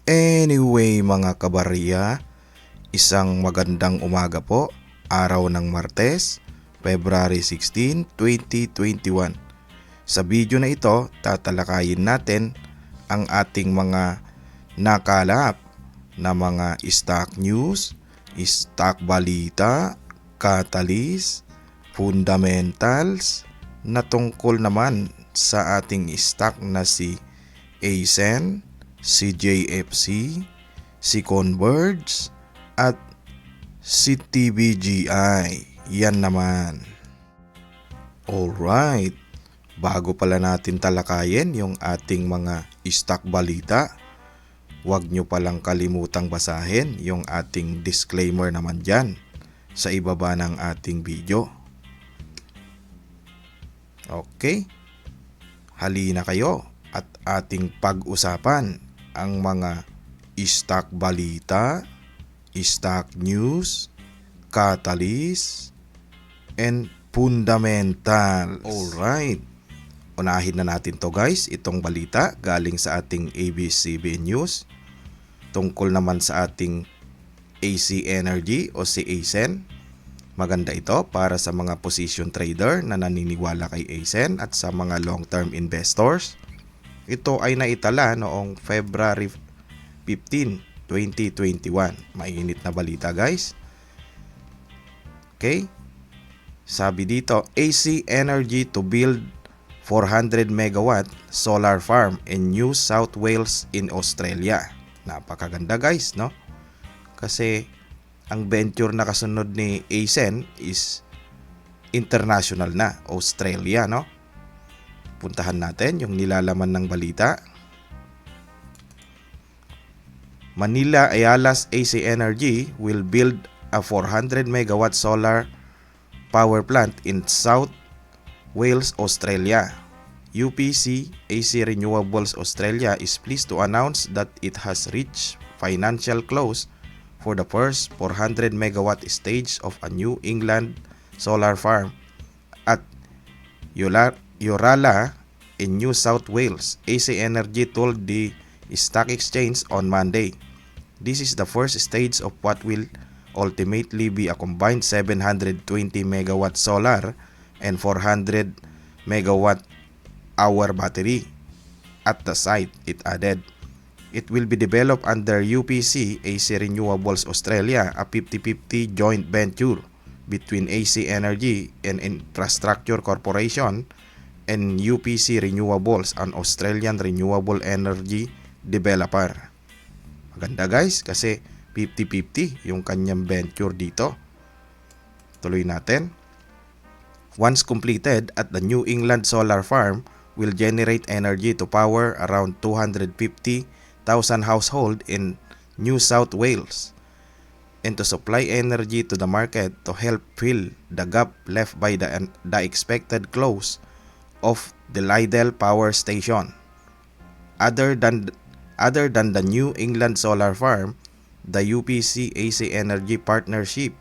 Anyway mga kabarya, isang magandang umaga po, araw ng Martes, February 16, 2021. Sa video na ito, tatalakayin natin ang ating mga nakalap na mga stock news, stock balita, catalyst, fundamentals na tungkol naman sa ating stock na si ASEN, si JFC, si Converge at si TBGI. Yan naman. Alright, bago pala natin talakayin yung ating mga stock balita, huwag nyo palang kalimutang basahin yung ating disclaimer naman dyan sa ibaba ng ating video. Okay, halina kayo at ating pag-usapan ang mga stock balita, stock news, catalyst, and fundamentals. Alright, unahin na natin to guys, itong balita galing sa ating ABS-CBN News tungkol naman sa ating AC Energy o si ASEN. Maganda ito para sa mga position trader na naniniwala kay ASEN at sa mga long-term investors. Ito ay naitala noong February 15, 2021. Mainit na balita guys. Okay? Sabi dito, AC Energy to build 400 megawatt solar farm in New South Wales in Australia. Napakaganda guys, no? Kasi ang venture na kasunod ni ASEN is international na, Australia, no? Puntahan natin yung nilalaman ng balita. Manila Ayalas AC Energy will build a 400 megawatt solar power plant in South Wales, Australia. UPC AC Renewables Australia is pleased to announce that it has reached financial close for the first 400 megawatt stage of a New England solar farm at Yorala in New South Wales. AC Energy told the stock exchange on Monday. This is the first stage of what will ultimately be a combined 720 megawatt solar and 400 megawatt hour battery at the site, it added. It will be developed under UPC AC Renewables Australia, a 50-50 joint venture between AC Energy and Infrastructure Corporation and UPC Renewables, an Australian renewable energy developer. Maganda guys kasi 50-50 yung kanyang venture dito. Tuloy natin. Once completed at the New England solar farm will generate energy to power around 250,000 households in New South Wales and to supply energy to the market to help fill the gap left by the expected close of the Liddell Power Station. Other than the New England solar farm, the UPC AC Energy Partnership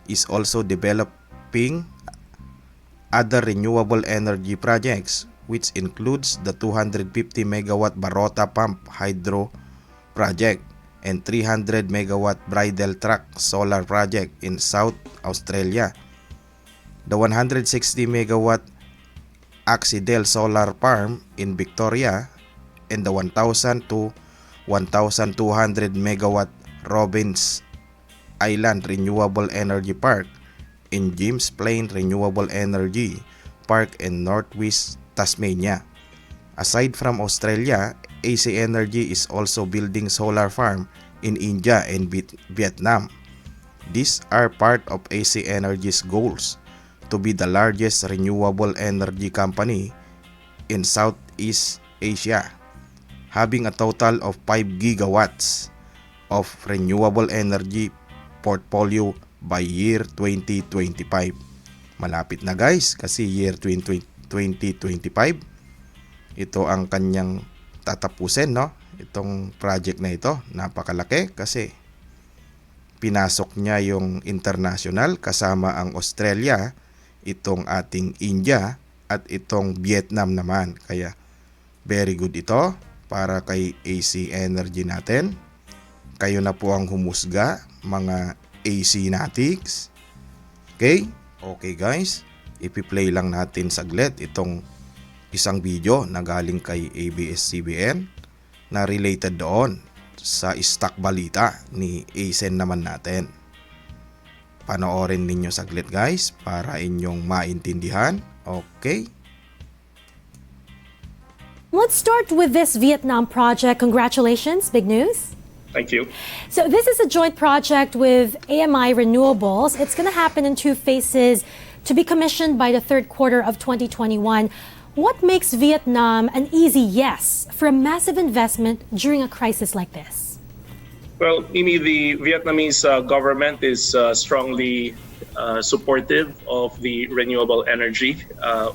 is also developing other renewable energy projects, which includes the 250 megawatt Barossa Pump Hydro project and 300 megawatt Bridle Track solar project in South Australia. The 160 megawatt Axidel solar farm in Victoria and the 1,000 to 1,200 megawatt Robbins Island Renewable Energy Park in James Plain Renewable Energy Park in Northwest Tasmania. Aside from Australia, AC Energy is also building solar farm in India and Vietnam. These are part of AC Energy's goals to be the largest renewable energy company in Southeast Asia, having a total of 5 gigawatts of renewable energy portfolio by year 2025. Malapit na guys kasi year 2025 ito ang kanyang tatapusin, no? Itong project na ito, napakalaki kasi pinasok niya yung international kasama ang Australia, itong ating India at itong Vietnam naman. Kaya very good ito para kay AC Energy natin. Kayo na po ang humusga, mga AC Natics. Okay? Okay guys, ipi-play lang natin saglit itong isang video na galing kay ABS-CBN na related doon sa stock balita ni Asen naman natin. Panoorin ninyo saglit guys para inyong maintindihan. Okay? Let's start with this Vietnam project. Congratulations, big news. Thank you. So this is a joint project with AMI Renewables. It's going to happen in 2 phases to be commissioned by the third quarter of 2021. What makes Vietnam an easy yes for a massive investment during a crisis like this? Well, Mimi, the Vietnamese government is strongly supportive of the renewable energy.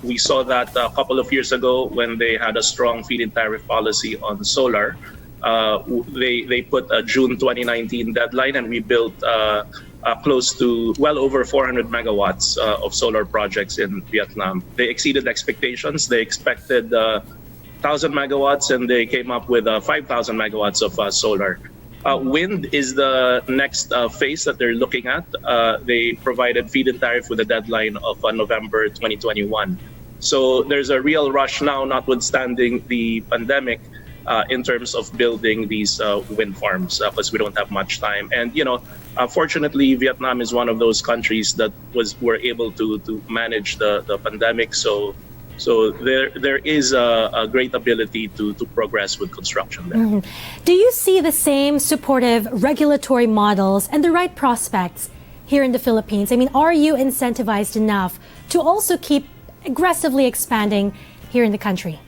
We saw that a couple of years ago when they had a strong feed-in tariff policy on solar. They put a June 2019 deadline, and we built close to well over 400 megawatts of solar projects in Vietnam. They exceeded expectations. They expected 1,000 megawatts, and they came up with 5,000 megawatts of solar. Wind is the next phase that they're looking at. They provided feed-in tariff with a deadline of November 2021. So there's a real rush now, notwithstanding the pandemic, in terms of building these wind farms, because we don't have much time. And fortunately, Vietnam is one of those countries that were able to manage the pandemic. So there is a great ability to progress with construction there. Mm-hmm. Do you see the same supportive regulatory models and the right prospects here in the Philippines? I mean, are you incentivized enough to also keep aggressively expanding here in the country?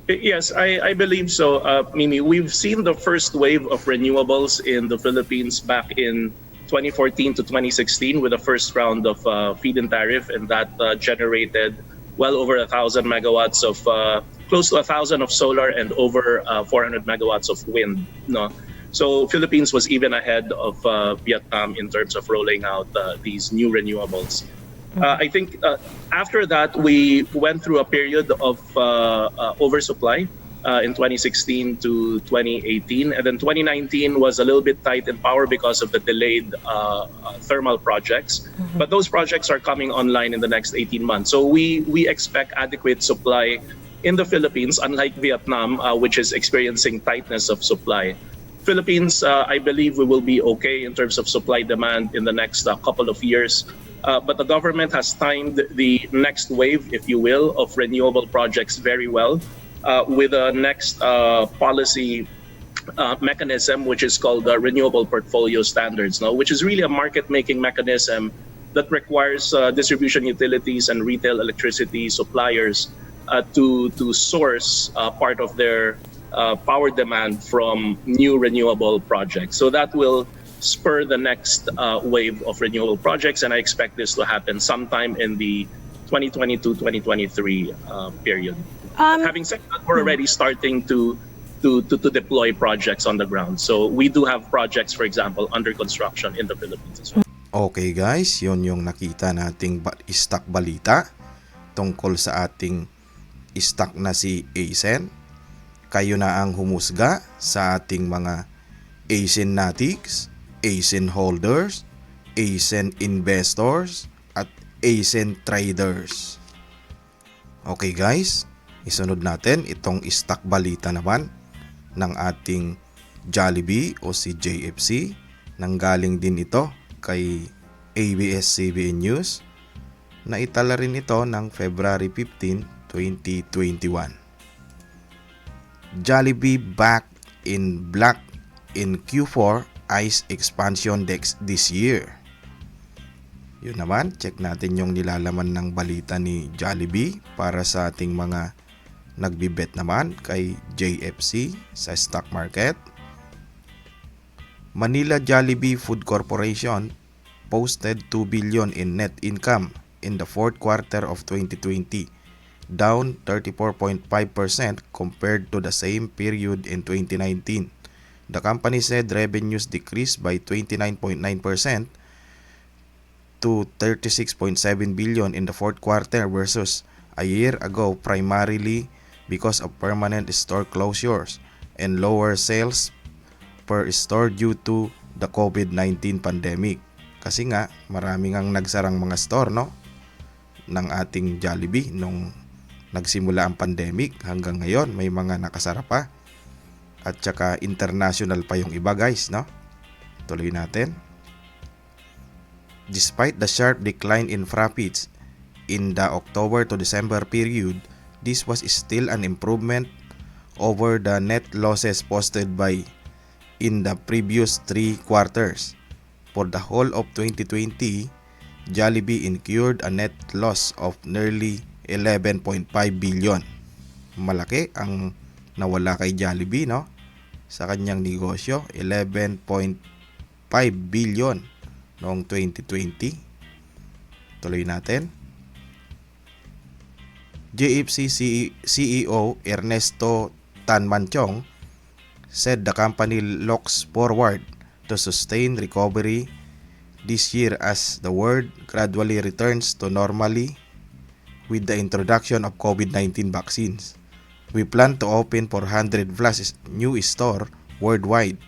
Yes, I believe so, Mimi. We've seen the first wave of renewables in the Philippines back in 2014 to 2016 with the first round of feed-in tariff, and that generated well over 1,000 megawatts of close to 1,000 of solar and over 400 megawatts of wind. No, so Philippines was even ahead of Vietnam in terms of rolling out these new renewables. I think after that we went through a period of oversupply in 2016 to 2018, and then 2019 was a little bit tight in power because of the delayed thermal projects. But those projects are coming online in the next 18 months. So we expect adequate supply in the Philippines, unlike Vietnam, which is experiencing tightness of supply. Philippines, I believe we will be okay in terms of supply demand in the next couple of years. But the government has timed the next wave, if you will, of renewable projects very well. With a next policy mechanism, which is called the Renewable Portfolio Standards, which is really a market-making mechanism that requires distribution utilities and retail electricity suppliers to source part of their power demand from new renewable projects. So that will spur the next wave of renewable projects, and I expect this to happen sometime in the 2022-2023 period. Having said that, we're already starting to deploy projects on the ground. So we do have projects, for example, under construction in the Philippines as well. Okay guys, yun yung nakita nating stock balita tungkol sa ating stock na si Asen. Kayo na ang humusga sa ating mga Asen Natics, Asen holders, Asen investors, at Asen traders. Okay guys, isunod natin itong stock balita naman ng ating Jollibee o si JFC. Nanggaling din ito kay ABS-CBN News. Naitala rin ito ng February 15, 2021. Jollibee back in black in Q4 ICE expansion this year. Yun naman, check natin yung nilalaman ng balita ni Jollibee para sa ating mga nagbibet naman kay JFC sa stock market. Manila Jollibee Food Corporation posted 2 billion in net income in the fourth quarter of 2020, down 34.5% compared to the same period in 2019. The company said revenues decreased by 29.9% to 36.7 billion in the fourth quarter versus a year ago, primarily because of permanent store closures and lower sales per store due to the COVID-19 pandemic. Kasi nga, marami ngang nagsarang mga store, no? Ng ating Jollibee nung nagsimula ang pandemic hanggang ngayon may mga nakasara pa. At saka international pa yung iba, guys, no? Tuloy natin. Despite the sharp decline in profits in the October to December period, this was still an improvement over the net losses posted by in the previous 3 quarters. For the whole of 2020, Jollibee incurred a net loss of nearly 11.5 billion. Malaki ang nawala kay Jollibee, no? Sa kanyang negosyo, 11.5 billion noong 2020. Tuloy natin. JFC CEO Ernesto Tanmanchong said the company looks forward to sustain recovery this year as the world gradually returns to normality with the introduction of COVID-19 vaccines. We plan to open 400 plus new stores worldwide,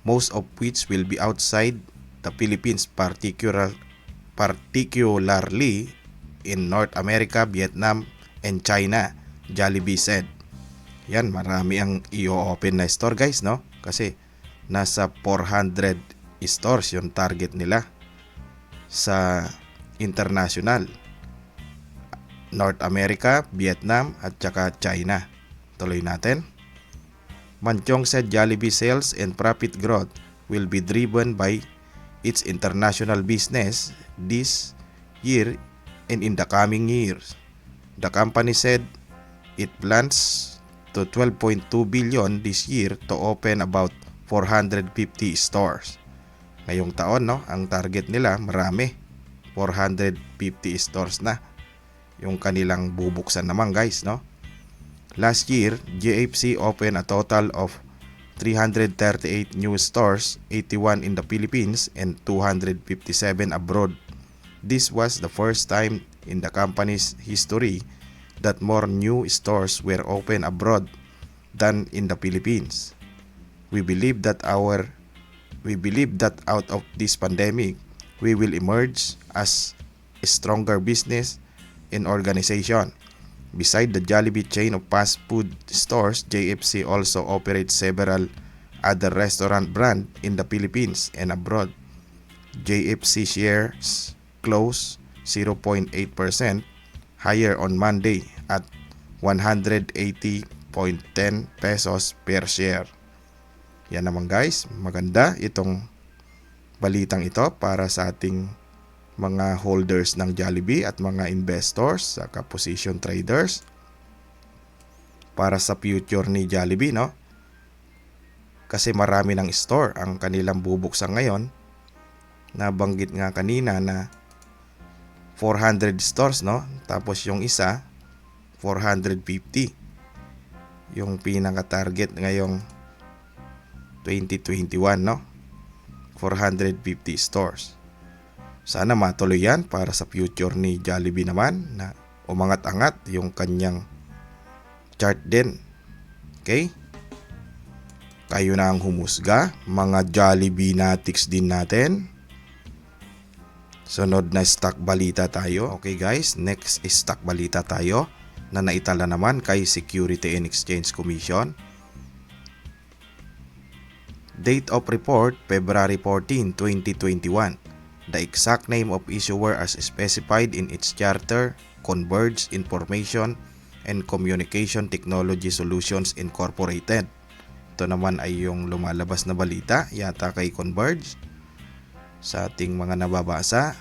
most of which will be outside the Philippines, particularly in North America, Vietnam, and China, Jollibee said. Yan, marami ang i-open na store, guys, no? Kasi nasa 400 stores yung target nila sa international. North America, Vietnam, at saka China. Tuloy natin. Manchong said Jollibee sales and profit growth will be driven by its international business this year and in the coming years. The company said it plans to 12.2 billion this year to open about 450 stores. Ngayong taon, no, ang target nila marami. 450 stores na yung kanilang bubuksan naman, guys, no? Last year, JFC opened a total of 338 new stores, 81 in the Philippines and 257 abroad. This was the first time in the company's history that more new stores were opened abroad than in the Philippines. We believe that out of this pandemic, we will emerge as a stronger business and organization. Beside the Jollibee chain of fast food stores, JFC also operates several other restaurant brands in the Philippines and abroad. JFC shares close 0.8% higher on Monday at 180.10 pesos per share. Yan naman, guys, maganda itong balitang ito para sa ating mga holders ng Jollibee at mga investors saka position traders para sa future ni Jollibee, no? Kasi marami ng store ang kanilang bubuksan ngayon. Nabanggit nga kanina na 400 stores, no? Tapos yung isa 450. Yung pinaka-target ngayong 2021, no? 450 stores. Sana matuloy yan para sa future ni Jollibee naman na umangat-angat yung kanyang chart din. Okay? Kayo na ang humusga, mga Jollibee natics din natin. Sunod na stock balita tayo. Okay, guys, next stock balita tayo na naitala naman kay Security and Exchange Commission. Date of report, February 14, 2021. The exact name of issuer as specified in its charter, Converge Information and Communication Technology Solutions Incorporated. Ito naman ay yung lumalabas na balita yata kay Converge. Sa ating mga nababasa,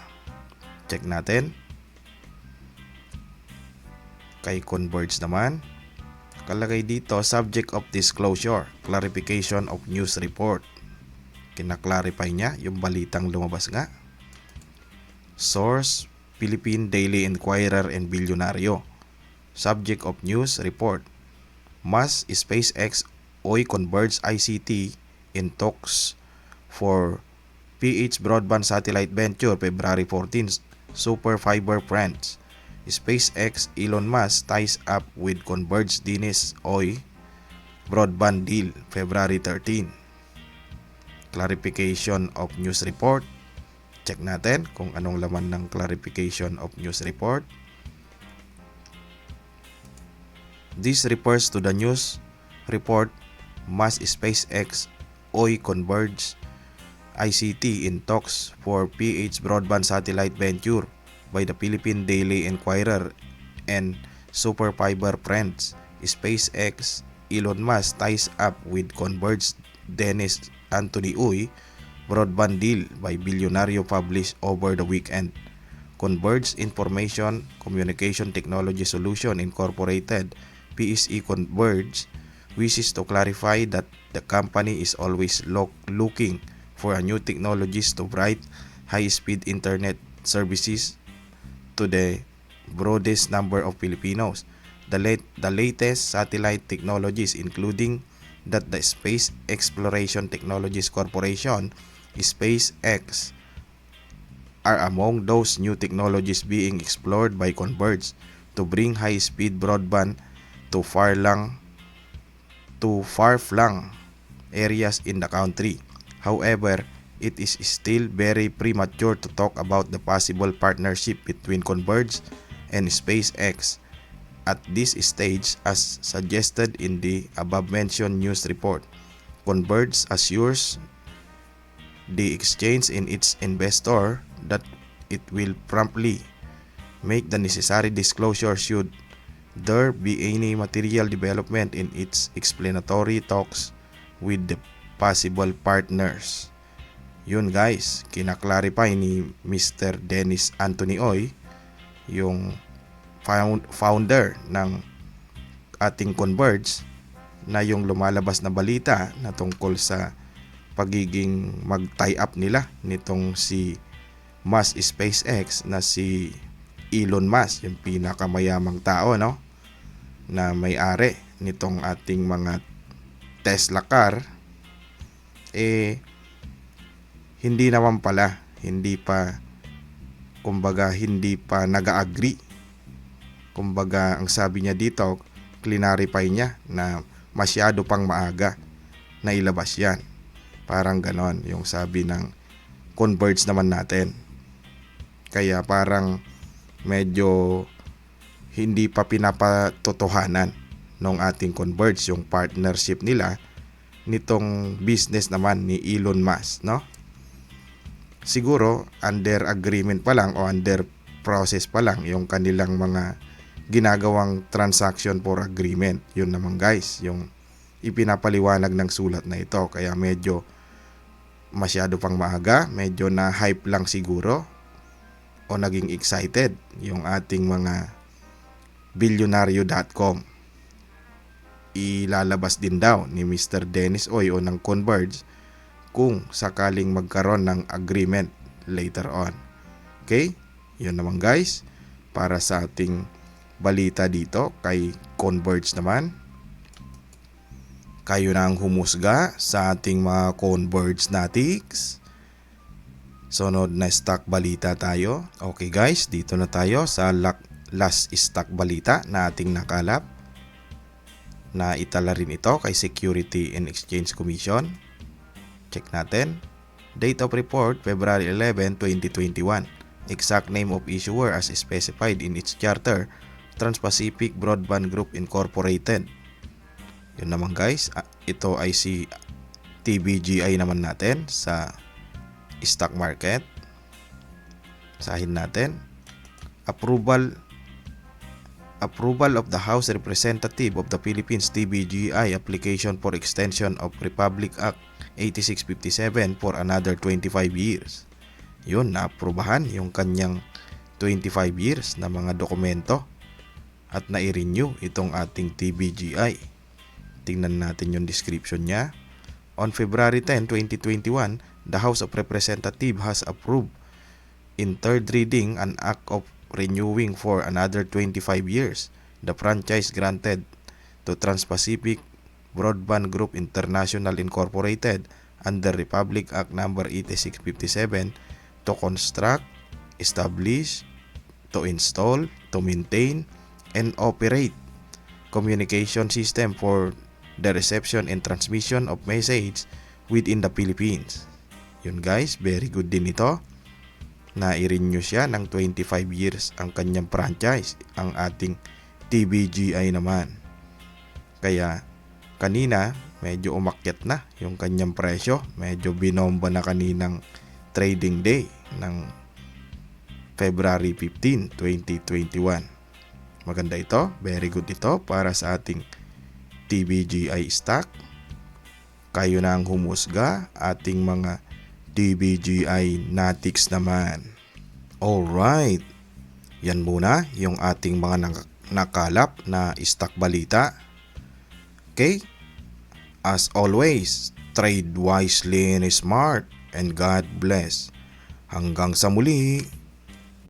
check natin. Kay Converge naman, kalagay dito, subject of disclosure, clarification of news report. Kinaklarify niya yung balitang lumabas nga. Source, Philippine Daily Inquirer and Billionario. Subject of news report, Mas SpaceX Oy Converge ICT in talks for PH Broadband Satellite Venture February 14, Super Fiber Friends. SpaceX Elon Musk ties up with Converge Dines Oy Broadband Deal February 13. clarification of news report. Check natin kung anong laman ng clarification of news report. This refers to the news report Mas SpaceX OI converge ICT in talks for PH broadband satellite venture by the Philippine Daily Inquirer and Superfiber Friends. SpaceX Elon Musk ties up with Converge Dennis Anthony Uy broadband deal by bilyonaryo published over the weekend. Converge Information Communication Technology Solution Incorporated PSE Converge wishes to clarify that the company is always looking for a new technologies to provide high-speed internet services to the broadest number of Filipinos. The latest satellite technologies, including that the Space Exploration Technologies Corporation, SpaceX, are among those new technologies being explored by Converge to bring high-speed broadband to far-flung areas in the country. However, it is still very premature to talk about the possible partnership between Converge and SpaceX at this stage, as suggested in the above-mentioned news report. Converge assures the exchange in its investor that it will promptly make the necessary disclosure should there be any material development in its explanatory talks with the possible partners. Yun guys, kinaklarify ni Mr. Dennis Anthony Uy, yung founder ng ating Converge, na yung lumalabas na balita na tungkol sa pagiging mag-tie up nila nitong si Musk SpaceX na si Elon Musk, yung pinakamayamang tao, no, na may-ari nitong ating mga Tesla car. Hindi naman pala, hindi pa nag-agree. Kumbaga, ang sabi niya dito, clarify niya na masyado pang maaga na ilabas yan. Parang ganon yung sabi ng Converge naman natin. Kaya parang medyo hindi pa pinapatotohanan ng ating Converge yung partnership nila nitong business naman ni Elon Musk, no? Siguro under agreement pa lang o under process pa lang yung kanilang mga ginagawang transaction for agreement. Yun naman guys, yung ipinapaliwanag ng sulat na ito. Kaya medyo masyado pang maaga, medyo na hype lang siguro o naging excited yung ating mga bilyonaryo.com. Ilalabas din daw ni Mr. Dennis Uy o ng Converge kung sakaling magkaroon ng agreement later on. Okay? Yun naman guys, para sa ating balita dito kay Converge naman. Kayo na ang humusga sa ating mga Converge natics. Sunod na stock balita tayo. Okay guys, dito na tayo sa last stock balita na ating nakalap. Na itala rin ito kay Security and Exchange Commission. Check natin. Date of report, February 11, 2021. Exact name of issuer as specified in its charter, Trans-Pacific Broadband Group Incorporated. Yun naman guys, ito ay si TBGI naman natin sa stock market. Sahin natin. Approval of the House Representative of the Philippines TBGI application for extension of Republic Act 8657 for another 25 years. Yun, naaprubahan yung kanyang 25 years na mga dokumento at na-renew itong ating TBGI. Tingnan natin yung description niya. On February 10, 2021, the House of Representatives has approved in third reading an act of renewing for another 25 years the franchise granted to Trans-Pacific Broadband Group International Incorporated under Republic Act No. 8657 to construct, establish, to install, to maintain, and operate communication system for the reception and transmission of message within the Philippines. Yun guys, very good din ito. Na-renew siya ng 25 years ang kanyang franchise, ang ating TVGI naman. Kaya kanina medyo umakyat na yung kanyang presyo, medyo binomba na kaninang trading day ng February 15, 2021. Maganda ito, very good ito para sa ating TVGI stock. Kayo na ang humusga, ating mga TVGI Natics naman. Alright, yan muna yung ating mga nakalap na stock balita. Okay? As always, trade wisely and smart, and God bless. Hanggang sa muli.